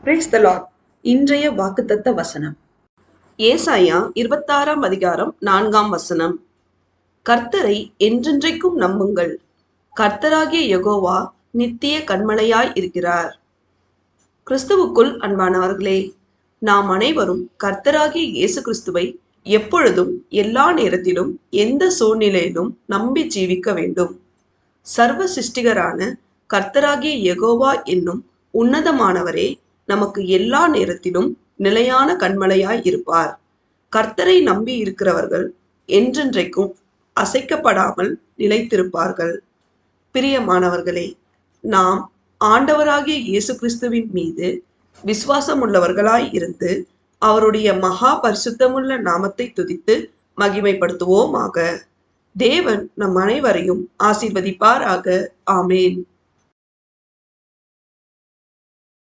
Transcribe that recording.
Praise the Lord. இன்றைய வாக்குத்தத்த வசனம் ஏசாயா 26ஆம் அதிகாரம் 4ஆம் வசனம். கர்த்தரை என்றென்றைக்கும் நம்புங்கள், கர்த்தராகிய யெகோவா நித்திய கன்மலையாய் இருக்கிறார். கிறிஸ்துவுக்குள் அன்பானவர்களே, நாம் அனைவரும் கர்த்தராகிய இயேசு கிறிஸ்துவை எப்பொழுதும் எல்லா நேரத்திலும் எந்த சூழ்நிலையிலும் நம்பி ஜீவிக்க வேண்டும். சர்வ சிருஷ்டிகரான கர்த்தராகிய யெகோவா என்னும் உன்னதமானவரே நமக்கு எல்லா நேரத்திலும் நிலையான கன்மலையாய் இருப்பார். கர்த்தரை நம்பி இருக்கிறவர்கள் என்றென்றைக்கும் அசைக்கப்படாமல் நிலைத்திருப்பார்கள். பிரியமானவர்களே, நாம் ஆண்டவராகிய இயேசு கிறிஸ்துவின் மீது விசுவாசம் உள்ளவர்களாய் இருந்து அவருடைய மகா பரிசுத்தமுள்ள நாமத்தை துதித்து மகிமைப்படுத்துவோமாக. தேவன் நம் அனைவரையும் ஆசீர்வதிப்பாராக. ஆமேன்.